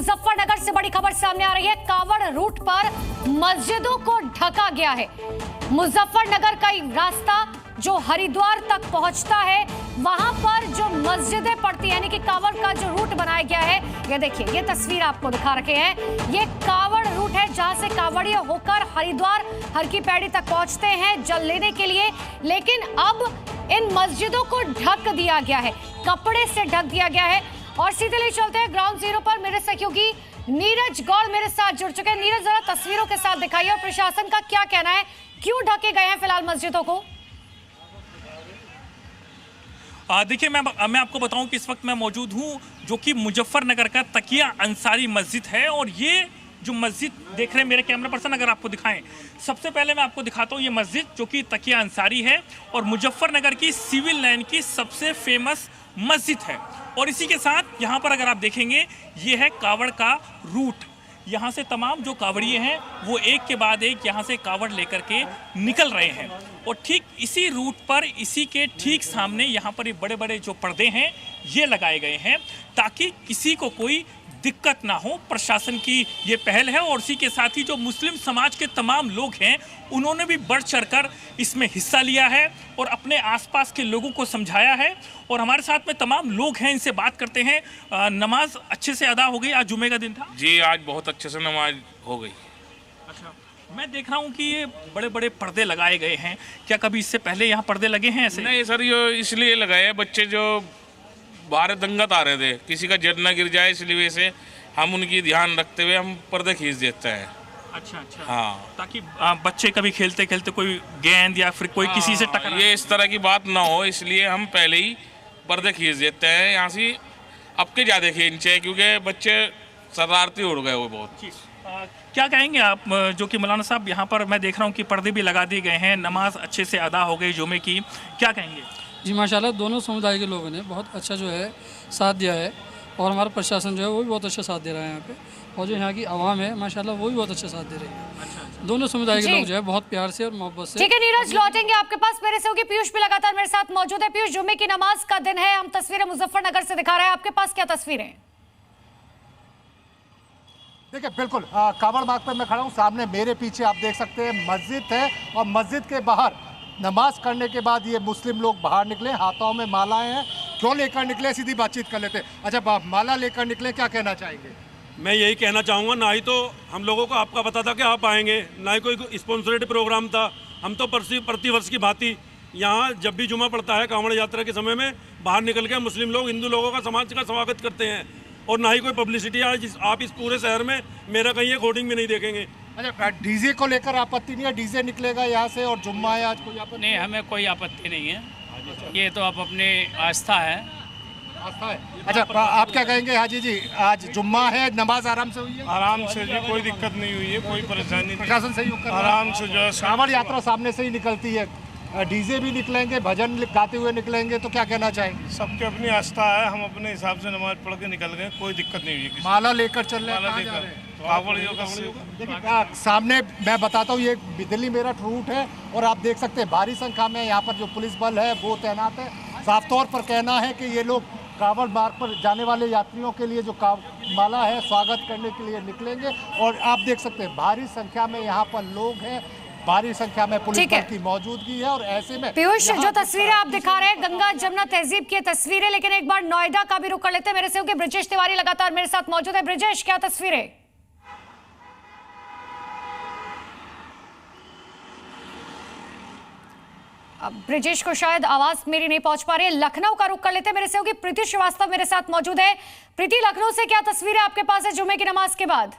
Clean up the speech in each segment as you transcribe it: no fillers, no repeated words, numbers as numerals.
मुजफ्फरनगर से बड़ी खबर सामने आ रही है। कावड़ रूट पर मस्जिदों को ढका गया है। मुजफ्फरनगर का रास्ता जो हरिद्वार तक पहुंचता है, वहां पर जो मस्जिदें पड़ती हैं, यानी कि कावड़ का जो रूट बनाया गया है, ये देखिए, ये तस्वीर आपको दिखा रखे हैं। ये कावड़ रूट है जहां से कावड़िए होकर हरिद्वार हर की पैड़ी तक पहुंचते हैं जल लेने के लिए। लेकिन अब इन मस्जिदों को ढक दिया गया है, कपड़े से ढक दिया गया है। और सीधे ले चलते हैं ग्राउंड जीरो पर। मेरे सहयोगी नीरज गौड़ मेरे साथ जुड़ चुके हैं। नीरज, जरा तस्वीरों के साथ दिखाइए और प्रशासन का क्या कहना है, क्यों ढके गए हैं फिलहाल मस्जिदों को? देखिए, मैं आपको बताऊं कि इस वक्त मैं मौजूद हूं जो कि मुजफ्फरनगर का तकिया अंसारी मस्जिद है। और ये जो मस्जिद देख रहे हैं मेरे कैमरा पर्सन, अगर आपको दिखाएं, सबसे पहले मैं आपको दिखाता हूं ये मस्जिद जो कि तकिया अंसारी है और मुजफ्फरनगर की सिविल लाइन की सबसे फेमस मस्जिद है। और इसी के साथ यहाँ पर अगर आप देखेंगे, ये है कावड़ का रूट। यहाँ से तमाम जो कावड़िए हैं वो एक के बाद एक यहाँ से कावड़ लेकर के निकल रहे हैं। और ठीक इसी रूट पर, इसी के ठीक सामने यहाँ पर ये बड़े बड़े जो पर्दे हैं ये लगाए गए हैं ताकि किसी को कोई दिक्कत ना हो। प्रशासन की ये पहल है और इसी के साथ ही जो मुस्लिम समाज के तमाम लोग हैं उन्होंने भी बढ़ चढ़कर इसमें हिस्सा लिया है और अपने आसपास के लोगों को समझाया है। और हमारे साथ में तमाम लोग हैं, इनसे बात करते हैं। नमाज अच्छे से अदा हो गई? आज जुमे का दिन था जी, आज बहुत अच्छे से नमाज हो गई। अच्छा, मैं देख रहा हूँ कि ये बड़े बड़े पर्दे लगाए गए हैं, क्या कभी इससे पहले यहाँ पर्दे लगे हैं ऐसे? नहीं सर, ये इसलिए लगाए हैं, बच्चे जो बाहर दंगत आ रहे थे, किसी का जड़ न गिर जाए, इसलिए से हम उनकी ध्यान रखते हुए हम पर्दे खींच देते हैं। अच्छा अच्छा, हाँ, ताकि बच्चे कभी खेलते खेलते कोई गेंद या फिर कोई किसी से टकरा, ये इस तरह की बात ना हो, इसलिए हम पहले ही पर्दे खींच देते हैं। यहाँ से अब के ज़्यादा खींचे क्योंकि बच्चे शरारती उड़ गए वो बहुत। क्या कहेंगे आप, जो कि मौलाना साहब यहाँ पर मैं देख रहा हूँ कि पर्दे भी लगा दिए गए हैं, नमाज अच्छे से अदा हो गई जुमे की, क्या कहेंगे? जी माशाल्लाह, दोनों समुदाय के लोगों ने बहुत अच्छा जो है साथ दिया है और हमारा प्रशासन जो है वो भी बहुत अच्छा साथ दे रहा है यहाँ पे। और जो यहाँ की आवाम है माशाल्लाह वो भी बहुत अच्छा साथ दे रही है। अच्छा। दोनों समुदाय के लोग जो है बहुत प्यार से और मोहब्बत से। ठीक है नीरज, लौटेंगे आपके पास। मेरे से होगी पीयूष भी लगातार मेरे साथ मौजूद है। पीयूष, जुम्मे की नमाज का दिन है, हम तस्वीरें मुजफ्फरनगर से दिखा रहे हैं, आपके पास क्या तस्वीरें? देखिए, बिल्कुल कावड़ बाग पर मैं खड़ा हूँ। सामने मेरे पीछे आप देख सकते हैं मस्जिद है और मस्जिद के बाहर नमाज करने के बाद ये मुस्लिम लोग बाहर निकले, हाथों में मालाएं हैं। क्यों लेकर निकले, सीधी बातचीत कर लेते हैं। अच्छा, माला लेकर निकले, क्या कहना चाहेंगे? मैं यही कहना चाहूँगा, ना ही तो हम लोगों को आपका पता था कि आप आएंगे, ना ही कोई स्पॉन्सर्ड प्रोग्राम था। हम तो प्रतिवर्ष की भांति यहाँ जब भी जुमा पड़ता है कांवड़ यात्रा के समय में बाहर निकल के मुस्लिम लोग हिंदू लोगों का समाज का स्वागत करते हैं। और ना ही कोई पब्लिसिटी आप इस पूरे शहर में मेरा कहीं एक होर्डिंग में नहीं देखेंगे। अच्छा, डीजे को लेकर आपत्ति नहीं है? डीजे निकलेगा यहाँ से और जुम्मा है आज, कोई आपत्ति नहीं? हमें कोई आपत्ति नहीं है, ये तो आप अपनी आस्था है। आस्था है। अच्छा, आप क्या कहेंगे हाजी जी, आज जुम्मा है, नमाज आराम से हुई है? आराम से जी, कोई दिक्कत नहीं हुई है, कोई परेशानी नहीं। प्रशासन सहयोग कर रहा है? आराम से जो कांवड़ यात्रा सामने से ही निकलती है, डीजे भी निकलेंगे, भजन गाते हुए निकलेंगे, तो क्या कहना चाहेंगे? सबकी अपनी आस्था है, हम अपने हिसाब से नमाज पढ़ के निकल गए, कोई दिक्कत नहीं हुई। माला लेकर चल रहे हैं, सामने मैं बताता हूँ, ये दिल्ली मेरठ रूट है और आप देख सकते हैं भारी संख्या में यहाँ पर जो पुलिस बल है वो तैनात है। साफ तौर पर कहना है कि ये लोग कांवड़ मार्ग पर जाने वाले यात्रियों के लिए जो माला है स्वागत करने के लिए निकलेंगे। और आप देख सकते हैं भारी संख्या में यहाँ पर लोग हैं, भारी संख्या में पुलिस बल की मौजूदगी है। और ऐसे में पीयूष, जो तस्वीरें आप दिखा रहे हैं गंगा जमुना तहजीब की तस्वीरें, लेकिन एक बार नोएडा का भी रुख कर लेते हैं। मेरे से होगी ब्रिजेश तिवारी लगातार मेरे साथ मौजूद है। ब्रिजेश, क्या तस्वीरें? अब ब्रिजेश को शायद आवाज मेरी नहीं पहुंच पा रही है। लखनऊ का रुख कर लेते हैं। मेरे से होगी प्रीति श्रीवास्तव मेरे साथ मौजूद है। प्रीति, लखनऊ से क्या तस्वीरें आपके पास है जुम्मे की नमाज के बाद?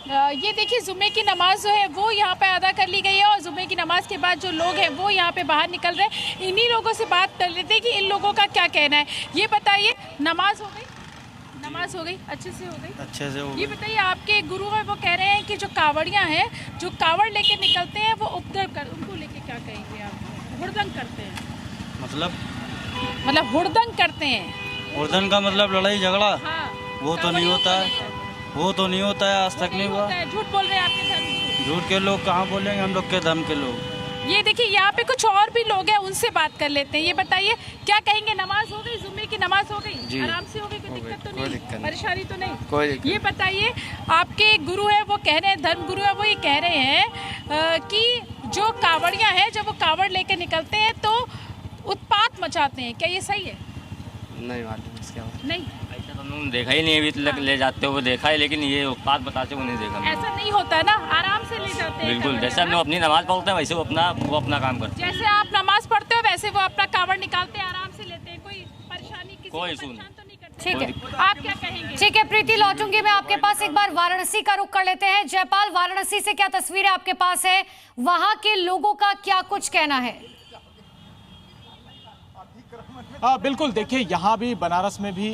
ये देखिए, जुम्मे की नमाज जो है वो यहाँ पे अदा कर ली गई है और जुम्मे की नमाज के बाद जो लोग हैं वो यहाँ पे बाहर निकल रहे हैं। इन्हीं लोगों से बात कर लेते हैं कि इन लोगों का क्या कहना है। ये बताइए, नमाज हो गई? नमाज हो गई, अच्छे से हो गई? अच्छे से हो गई। ये बताइए, आपके गुरु हैं वो कह रहे हैं कि जो कावड़ियाँ हैं, जो कावड़ लेके निकलते हैं वो उपद्रव कर, उनको लेके क्या कहेंगे आप? हुड़दंग करते हैं? मतलब हुड़दंग करते हैं? हुड़दंग का मतलब लड़ाई झगड़ा? हाँ, वो तो नहीं होता है, वो तो नहीं होता है, आज तक नहीं हुआ। झूठ बोल रहे हैं आपके धर्म? झूठ के लोग कहाँ बोलेंगे, हम लोग के धर्म के लोग। ये देखिए, यहाँ पे कुछ और भी लोग हैं, उनसे बात कर लेते हैं। ये बताइए, क्या कहेंगे, नमाज हो गई, जुम्मे की नमाज हो गई? जी। आराम से हो गई? कोई दिक्कत तो नहीं? परेशानी तो नहीं? कोई दिक्कत ये बताइए, आपके गुरु है वो कह रहे हैं, धर्म गुरु है वो ये कह रहे हैं कि जो कावड़िया है जब वो कावड़ लेके निकलते हैं तो उत्पात मचाते हैं, क्या ये सही है? नहीं मालूम इसके बारे नहीं, ऐसा तो हमने देखा ही नहीं, अभी तक ले जाते हुए देखा है, लेकिन ये उत्पात बताते हुए नहीं देखा मैंने। ऐसा नहीं होता है ना, आराम से ले जाते हैं। बिल्कुल, कावड़िया, जैसे हम लोग अपनी नमाज पढ़ते हैं वैसे वो अपना काम करते जैसे आप नमाज पढ़ते हो वैसे वो अपना कावड़ निकालते हैं, आराम से लेते हैं, कोई परेशानी किसी को कोई इशू परेशान तो नहीं करते? ठीक है, आप क्या कहेंगे? ठीक है प्रीति, लौटूंगी मैं आपके पास। एक बार वाराणसी का रुख कर लेते हैं। जयपाल, वाराणसी से क्या तस्वीरें आपके पास है, वहां के लोगों का क्या कुछ कहना है? बिल्कुल, देखिए यहाँ भी बनारस में भी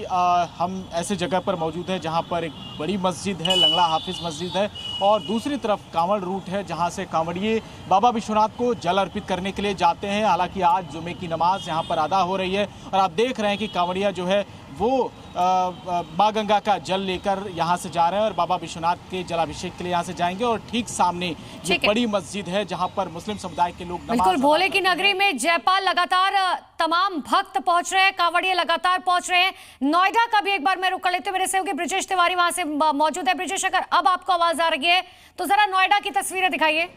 हम ऐसे जगह पर मौजूद है जहाँ पर एक बड़ी मस्जिद है, लंगड़ा हाफिज मस्जिद है, और दूसरी तरफ कांवड़ रूट है जहाँ से कांवड़िए बाबा विश्वनाथ को जल अर्पित करने के लिए जाते हैं। हालांकि आज जुमे की नमाज यहाँ पर अदा हो रही है और आप देख रहे हैं कि कांवड़िया जो है वो माँ गंगा का जल लेकर यहाँ से जा रहे हैं और बाबा विश्वनाथ के जलाभिषेक के लिए यहाँ से जाएंगे। और ठीक सामने ये बड़ी मस्जिद है जहाँ पर मुस्लिम समुदाय के लोग बिल्कुल भोले की नगरी में जयपाल लगातार तमाम भक्त पहुंच रहे हैं, कांवड़िए लगातार पहुंच रहे हैं। नोएडा का भी एक बार मैं रुक कर लेते हुए मेरे सहयोगी ब्रिजेश तिवारी वहां से मौजूद है। ब्रिजेश, अगर अब आपको आवाज आ रही है तो जरा नोएडा की तस्वीरें दिखाइए।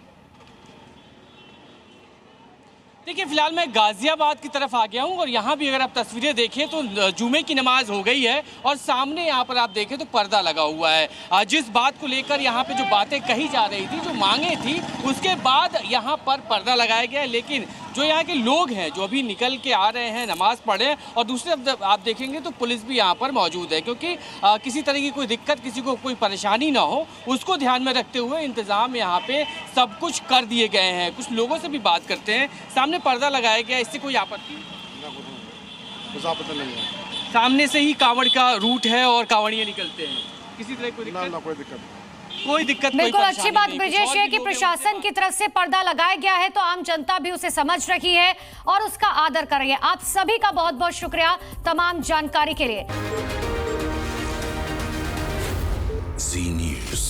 देखिए, फिलहाल मैं गाजियाबाद की तरफ आ गया हूं और यहाँ भी अगर आप तस्वीरें देखें तो जुमे की नमाज हो गई है और सामने यहाँ पर आप देखें तो पर्दा लगा हुआ है। जिस बात को लेकर यहाँ पे जो बातें कही जा रही थी, जो मांगे थी, उसके बाद यहाँ पर पर्दा लगाया गया है। लेकिन जो यहाँ के लोग हैं जो अभी निकल के आ रहे हैं नमाज पढ़े, और दूसरे तरफ आप देखेंगे तो पुलिस भी यहाँ पर मौजूद है, क्योंकि किसी तरह की कोई दिक्कत, किसी को कोई परेशानी ना हो, उसको ध्यान में रखते हुए इंतजाम यहाँ पे सब कुछ कर दिए गए हैं। कुछ लोगों से भी बात करते हैं। सामने पर्दा लगाया गया, इससे कोई आपत्ति नहीं है? सामने से ही कांवड़ का रूट है और कांवड़िए निकलते हैं, किसी तरह कोई दिक्कत? कोई दिक्कत, बिल्कुल अच्छी बात ब्रिजेश है कि प्रशासन की तरफ से पर्दा लगाया गया है तो आम जनता भी उसे समझ रही है और उसका आदर कर रही है। आप सभी का बहुत बहुत शुक्रिया तमाम जानकारी के लिए। जी न्यूज़।